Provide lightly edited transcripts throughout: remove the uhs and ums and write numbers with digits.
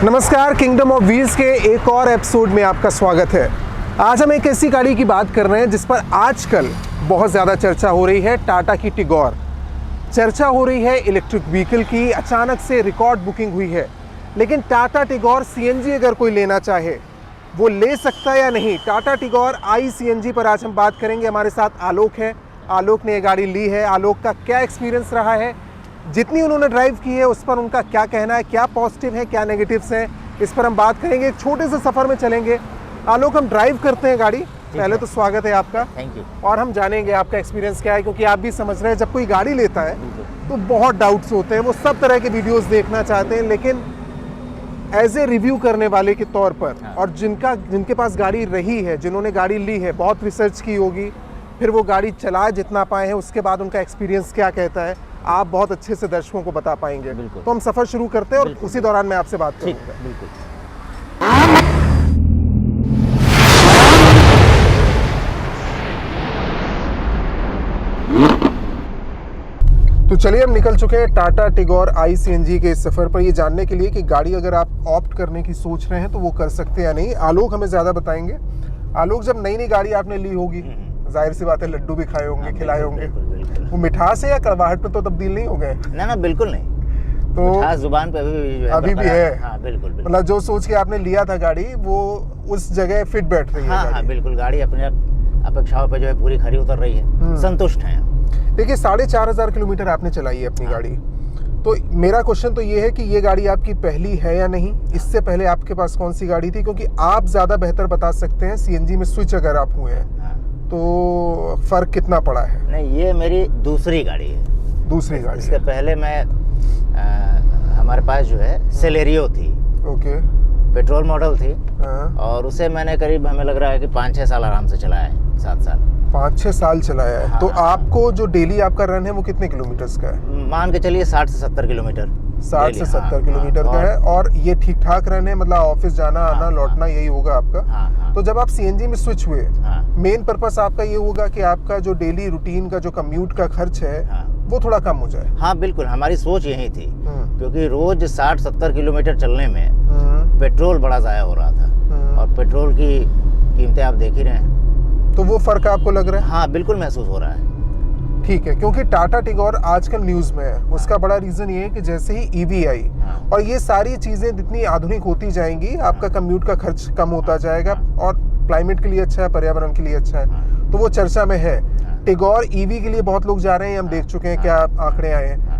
नमस्कार, kingdom of wheels के एक और एपिसोड में आपका स्वागत है। आज हम एक ऐसी गाड़ी की बात कर रहे हैं जिस पर आजकल बहुत ज़्यादा चर्चा हो रही है, टाटा की टिगोर। चर्चा हो रही है इलेक्ट्रिक व्हीकल की, अचानक से रिकॉर्ड बुकिंग हुई है। लेकिन टाटा टिगोर सीएनजी अगर कोई लेना चाहे वो ले सकता है या नहीं? टाटा टिगोर आई सीएनजी पर आज हम बात करेंगे। हमारे साथ आलोक है। आलोक ने ये गाड़ी ली है। आलोक का क्या एक्सपीरियंस रहा है, जितनी उन्होंने ड्राइव की है उस पर उनका क्या कहना है, क्या पॉजिटिव है क्या नेगेटिव्स हैं, इस पर हम बात करेंगे। एक छोटे से सफ़र में चलेंगे। आलोक, हम ड्राइव करते हैं गाड़ी। पहले तो स्वागत है आपका, थैंक यू। और हम जानेंगे आपका एक्सपीरियंस क्या है, क्योंकि आप भी समझ रहे हैं जब कोई गाड़ी लेता है तो बहुत डाउट्स होते हैं। वो सब तरह के वीडियोस देखना चाहते हैं, लेकिन एज ए रिव्यू करने वाले के तौर पर, और जिनके पास गाड़ी रही है, जिन्होंने गाड़ी ली है, बहुत रिसर्च की होगी, फिर वो गाड़ी चलाए जितना पाए हैं, उसके बाद उनका एक्सपीरियंस क्या कहता है, आप बहुत अच्छे से दर्शकों को बता पाएंगे। तो हम सफ़र शुरू करते हैं और उसी दौरान मैं आपसे बात करूँगा। बिल्कुल। तो चलिए, हम निकल चुके हैं टाटा टिगोर आई सीएनजी के इस सफ़र पर, ये जानने के लिए कि गाड़ी अगर आप ऑप्ट करने की सोच रहे हैं तो वो कर सकते हैं या नहीं। आलोक हमें ज़्यादा बताएंगे। आलोक, जब नई नई गाड़ी आपने ली होगी, जाहिर सी बात है लड्डू भी खाए होंगे, खिलाए होंगे, वो मिठास है या कड़वाहट पे तो तब्दील नहीं हो गए? ना बिल्कुल नहीं। तो मिठास जुबान पे अभी भी है। हाँ, बिल्कुल। मतलब जो सोच के आपने लिया था गाड़ी, वो उस जगह फिट बैठ रही है। हाँ, बिल्कुल। गाड़ी अपने अपेक्षाओं पे पूरी खरी उतर रही है। संतुष्ट हैं। देखिए, 4,500 किलोमीटर आपने चलाई है अपनी गाड़ी। तो मेरा क्वेश्चन तो ये है कि ये गाड़ी आपकी पहली है या नहीं? इससे पहले आपके पास कौन सी गाड़ी थी? क्योंकि आप ज़्यादा बेहतर बता सकते हैं। सीएनजी में स्विच अगर आप हुए हैं तो फ़र्क कितना पड़ा है? नहीं, ये मेरी दूसरी गाड़ी है। दूसरी गाड़ी? इसके पहले मैं हमारे पास सेलेरियो थी। ओके। पेट्रोल मॉडल थी। हाँ। और उसे मैंने करीब, हमें लग रहा है कि 5-6 साल आराम से चलाया है। 7 साल। 5-6 साल चलाया है। हाँ। तो आपको जो डेली आपका रन है वो कितने किलोमीटर्स का है? मान के चलिए 60 से 70 किलोमीटर। 60 से 70 किलोमीटर का है। और ये ठीक ठाक रन है? मतलब ऑफिस जाना आना लौटना यही होगा आपका? तो जब आप सीएनजी में स्विच हुए, मेन पर्पस आपका ये होगा कि आपका जो डेली रूटीन का जो कम्यूट का खर्च है वो थोड़ा कम हो जाए? हाँ, बिल्कुल। हमारी सोच यही थी, क्योंकि रोज 60-70 किलोमीटर चलने में पेट्रोल बड़ा ज़ाया हो रहा था, और पेट्रोल की कीमतें आप देख ही रहे हैं। तो वो फर्क आपको लग रहा है? हाँ, बिल्कुल महसूस हो रहा है। ठीक है, क्योंकि टाटा टिगोर आजकल न्यूज़ में है। उसका बड़ा रीज़न ये है कि जैसे ही ईवी आई और ये सारी चीज़ें जितनी आधुनिक होती जाएंगी, आपका कम्यूट का खर्च कम होता जाएगा, और क्लाइमेट के लिए अच्छा है, पर्यावरण के लिए अच्छा है, तो वो चर्चा में है। टिगोर ईवी के लिए बहुत लोग जा रहे हैं, हम देख चुके हैं क्या आंकड़े आए हैं।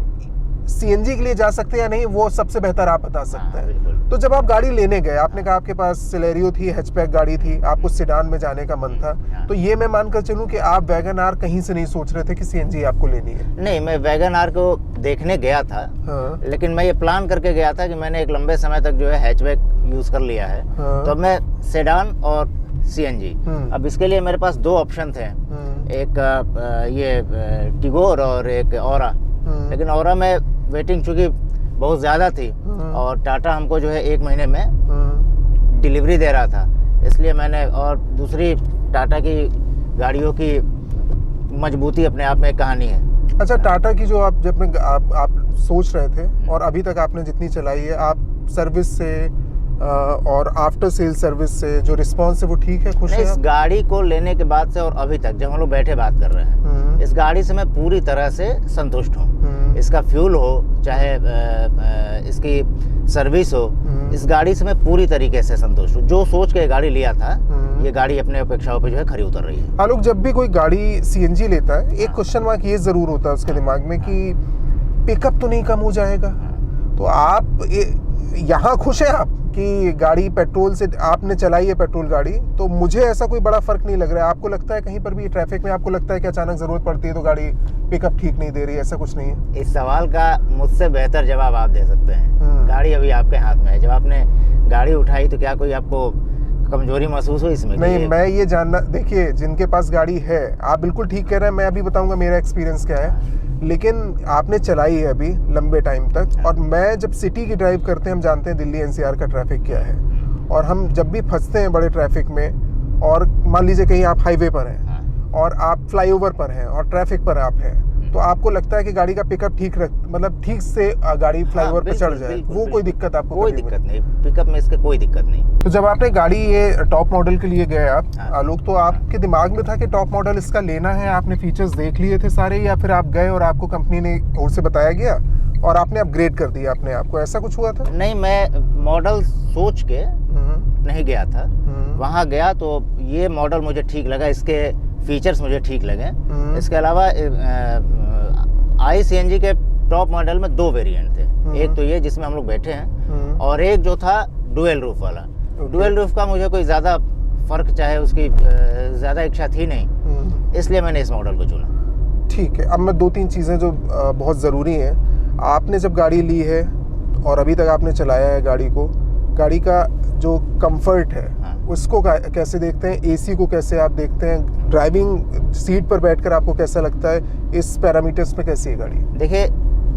सीएनजी के लिए जा सकते हैं या नहीं, वो सबसे बेहतर आप बता सकते हैं। तो जब आप गाड़ी लेने गए, आपने कहा आपके पास सेलेरियो थी, हैचबैक गाड़ी थी, आपको सेडान में जाने का मन था, तो ये मैं मानकर चलूं कि आप वैगन आर कहीं से नहीं सोच रहे थे कि सीएनजी आपको लेनी है? नहीं, मैं वैगन आर को देखने गया था। हाँ। लेकिन मैं ये प्लान करके गया था कि मैंने एक लंबे समय तक हैचबैक यूज कर लिया है। हाँ। तो अब मैं सेडान और सीएनजी, अब इसके लिए मेरे पास 2 ऑप्शन थे। एक ये टिगोर और एक औरा। लेकिन औरा में वेटिंग चूंकि बहुत ज़्यादा थी, और टाटा हमको 1 महीने में डिलीवरी दे रहा था, इसलिए मैंने, और दूसरी टाटा की गाड़ियों की मजबूती अपने आप में एक कहानी है। अच्छा, टाटा की जो आप सोच रहे थे और अभी तक आपने जितनी चलाई है, आप सर्विस से और आफ्टर सेल सर्विस से जो रिस्पांस है वो ठीक है, खुश हैं? इस गाड़ी को लेने के बाद से और अभी तक जब हम लोग बैठे बात कर रहे हैं, इस गाड़ी से मैं पूरी तरह से संतुष्ट हूँ। इसका फ्यूल हो, चाहे इसकी सर्विस हो, इस गाड़ी से मैं पूरी तरीके से संतुष्ट हूँ। जो सोच के गाड़ी लिया था, ये गाड़ी अपने अपेक्षाओं पे खरी उतर रही है। आलोक, जब भी कोई गाड़ी सीएनजी लेता है, एक क्वेश्चन मार्क ये जरूर होता है उसके दिमाग में कि पिकअप तो नहीं कम हो जाएगा? तो आप यहाँ खुश हैं आप कि गाड़ी पेट्रोल से आपने चलाई है, पेट्रोल गाड़ी, तो मुझे ऐसा कोई बड़ा फर्क नहीं लग रहा है। आपको लगता है कहीं पर भी ट्रैफिक में आपको लगता है कि अचानक जरूरत पड़ती है तो गाड़ी पिकअप ठीक नहीं दे रही, ऐसा कुछ नहीं है? इस सवाल का मुझसे बेहतर जवाब आप दे सकते हैं। गाड़ी अभी आपके हाथ में है। जब आपने गाड़ी उठाई तो क्या कोई आपको कमजोरी महसूस हुई इसमें? नहीं, मैं ये जानना, देखिए जिनके पास गाड़ी है, आप बिल्कुल ठीक कह रहे हैं, मैं अभी बताऊंगा मेरा एक्सपीरियंस क्या है, लेकिन आपने चलाई है अभी लंबे टाइम तक, और मैं जब सिटी की ड्राइव करते हैं, हम जानते हैं दिल्ली एनसीआर का ट्रैफिक क्या है, और हम जब भी फंसते हैं बड़े ट्रैफिक में, और मान लीजिए कहीं आप हाईवे पर हैं और आप फ्लाईओवर पर हैं और ट्रैफिक पर आप हैं, तो आपको लगता है कि गाड़ी का पिकअप मतलब ठीक से गाड़ी फ्लाईओवर पे चढ़ जाए, वो कोई दिक्कत आपको? कोई दिक्कत नहीं, पिकअप में इसके कोई दिक्कत नहीं। तो जब आपने गाड़ी ये टॉप मॉडल के लिए गए आप आलोक, तो आपके दिमाग में था कि टॉप मॉडल इसका लेना है, आपने फीचर्स देख लिए थे सारे, या फिर आप गए और आपको कंपनी ने ओर से बताया गया और आपने अपग्रेड कर दिया अपने आप को, ऐसा कुछ हुआ था? नहीं, मैं मॉडल सोच के नहीं गया था। वहाँ गया तो ये मॉडल मुझे ठीक लगा, इसके फीचर्स मुझे ठीक लगे। इसके अलावा iCNG के टॉप मॉडल में 2 वेरिएंट थे, एक तो ये जिसमें हम लोग बैठे हैं, और एक जो था डुअल रूफ वाला। डुअल रूफ का मुझे कोई ज़्यादा फर्क, चाहे उसकी ज़्यादा इच्छा थी नहीं, इसलिए मैंने इस मॉडल को चुना। ठीक है, अब मैं 2-3 चीज़ें जो बहुत ज़रूरी हैं, आपने जब गाड़ी ली है और अभी तक आपने चलाया है गाड़ी को, गाड़ी का जो कंफर्ट है उसको कैसे देखते हैं, एसी को कैसे आप देखते हैं, ड्राइविंग सीट पर बैठकर आपको कैसा लगता है, इस पैरामीटर्स पे कैसी है गाड़ी? देखिए,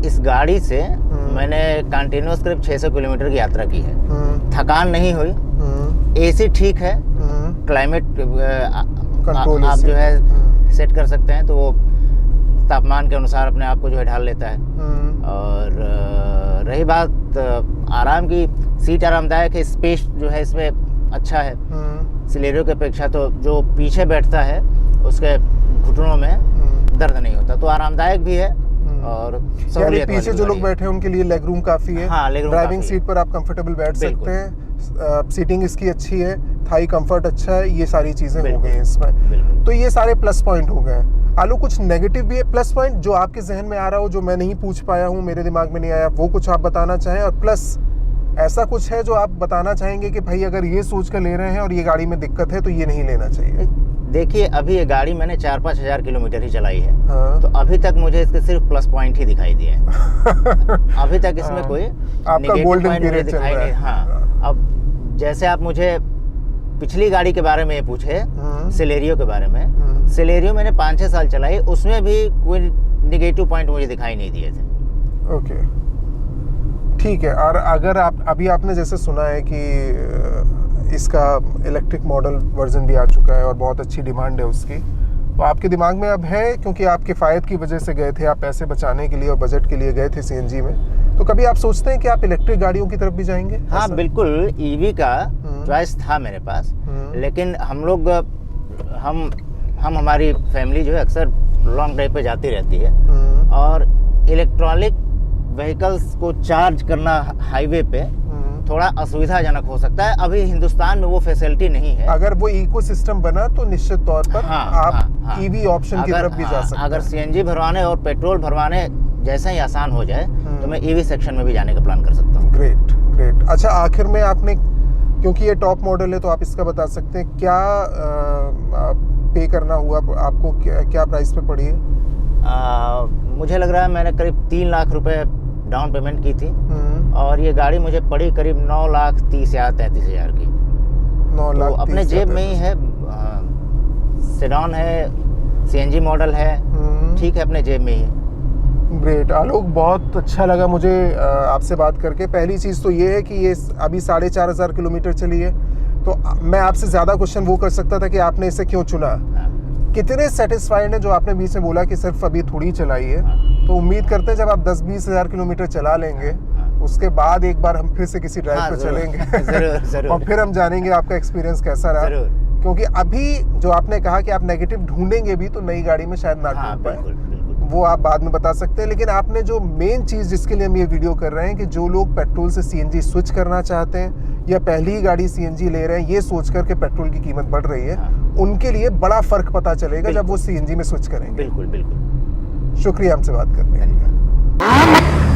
इस गाड़ी से मैंने कंटिन्यूअस करीब 600 किलोमीटर की यात्रा की है, थकान नहीं हुई, एसी ठीक है, क्लाइमेट कंट्रोल आप जो है सेट कर सकते हैं, तो वो तापमान के अनुसार अपने आप को जो है ढाल लेता है। और रही बात आराम की, सीट आरामदायक है, स्पेस जो है इसमें अच्छा है सिलेरियो की अपेक्षा। तो जो पीछे बैठता है उसके घुटनों में दर्द नहीं होता, तो आरामदायक भी है। और पीछे जो लोग बैठे हैं उनके लिए लेग रूम काफी है। हाँ, ड्राइविंग सीट पर आप कंफर्टेबल बैठ सकते हैं, सीटिंग इसकी अच्छी है, थाई कंफर्ट अच्छा है, ये सारी चीजें हो गई इसमें। तो ये सारे प्लस पॉइंट हो गए। आलू, कुछ नेगेटिव भी है प्लस पॉइंट जो आपके जहन में आ रहा हो, जो मैं नहीं पूछ पाया हूँ, मेरे दिमाग में नहीं आया, वो कुछ आप बताना चाहें? और प्लस ऐसा कुछ है जो आप बताना चाहेंगे कि भाई अगर ये सोच कर ले रहे हैं और ये गाड़ी में दिक्कत है तो ये नहीं लेना चाहिए? देखिए, अभी ये गाड़ी मैंने 4-5 हज़ार किलोमीटर ही चलाई है। हाँ। तो अभी तक मुझे इसके सिर्फ प्लस पॉइंट ही दिखाई दिए हैं। अभी तक इसमें कोई नेगेटिव पॉइंट मुझे दिखाई नहीं। हाँ, अब जैसे आप मुझे पिछली गाड़ी के बारे में पूछे, सिलेरियो के बारे में, सिलेरियो मैंने 5-6 साल चलाई, उसमें भी कोई नेगेटिव पॉइंट मुझे दिखाई नहीं दिए थे। ओके, ठीक है। और अगर अभी आपने जैसे सुना है कि इसका इलेक्ट्रिक मॉडल वर्जन भी आ चुका है और बहुत अच्छी डिमांड है उसकी, तो आपके दिमाग में अब है, क्योंकि आप किफ़ायत की वजह से गए थे, आप पैसे बचाने के लिए और बजट के लिए गए थे सीएनजी में, तो कभी आप सोचते हैं कि आप इलेक्ट्रिक गाड़ियों की तरफ भी जाएंगे? हाँ, बिल्कुल, ईवी का चॉइस था मेरे पास, लेकिन हम लोग हमारी फैमिली जो है अक्सर लॉन्ग ड्राइव पे जाती रहती है, और इलेक्ट्रॉनिक व्हीकल्स को चार्ज करना हाईवे पे थोड़ा असुविधाजनक हो सकता है। अभी हिंदुस्तान में वो फैसिलिटी नहीं है। अगर वो इकोसिस्टम बना तो निश्चित तौर पर आप ईवी ऑप्शन की तरफ भी जा सकते हैं। अगर सीएनजी भरवाने और पेट्रोल भरवाने जैसा ही आसान हो जाए तो मैं ईवी सेक्शन में भी जाने का प्लान कर सकता हूँ। ग्रेट। अच्छा, आखिर में आपने, क्योंकि ये टॉप मॉडल है तो आप इसका बता सकते हैं क्या पे करना हुआ आपको, क्या प्राइस पे पड़ी है? मुझे लग रहा है मैंने करीब 3 लाख रुपए डाउन पेमेंट की थी, और ये गाड़ी मुझे पड़ी करीब 9,30,000 या 33,000 की। 9 लाख तो अपने जेब में ही है, सेडान है, सीएनजी मॉडल है, ठीक है, अपने जेब में ही। ग्रेट आलोक, बहुत अच्छा लगा मुझे आपसे बात करके। पहली चीज़ तो ये है कि ये अभी 4,500 किलोमीटर चली है, तो मैं आपसे ज़्यादा क्वेश्चन वो कर सकता था कि आपने इसे क्यों चुना। कितने सेटिस्फाइड हैं जो आपने बीच में बोला कि सिर्फ अभी थोड़ी चलाई है? तो उम्मीद करते हैं जब आप 10-20 हज़ार किलोमीटर चला लेंगे, उसके बाद एक बार हम फिर से किसी ड्राइव पर चलेंगे जरूर। और फिर हम जानेंगे आपका एक्सपीरियंस कैसा रहा। क्योंकि अभी जो आपने कहा कि आप नेगेटिव ढूंढेंगे भी, तो नई गाड़ी में शायद ना ढूंढ पाए, वो आप बाद में बता सकते हैं। लेकिन आपने जो मेन चीज़ जिसके लिए हम ये वीडियो कर रहे हैं कि जो लोग पेट्रोल से सीएनजी स्विच करना चाहते हैं या पहली ही गाड़ी सीएनजी ले रहे हैं, ये सोच कर के पेट्रोल की कीमत बढ़ रही है, उनके लिए बड़ा फर्क पता चलेगा जब वो सीएनजी में स्विच करेंगे। बिल्कुल। शुक्रिया हमसे बात करने के लिए।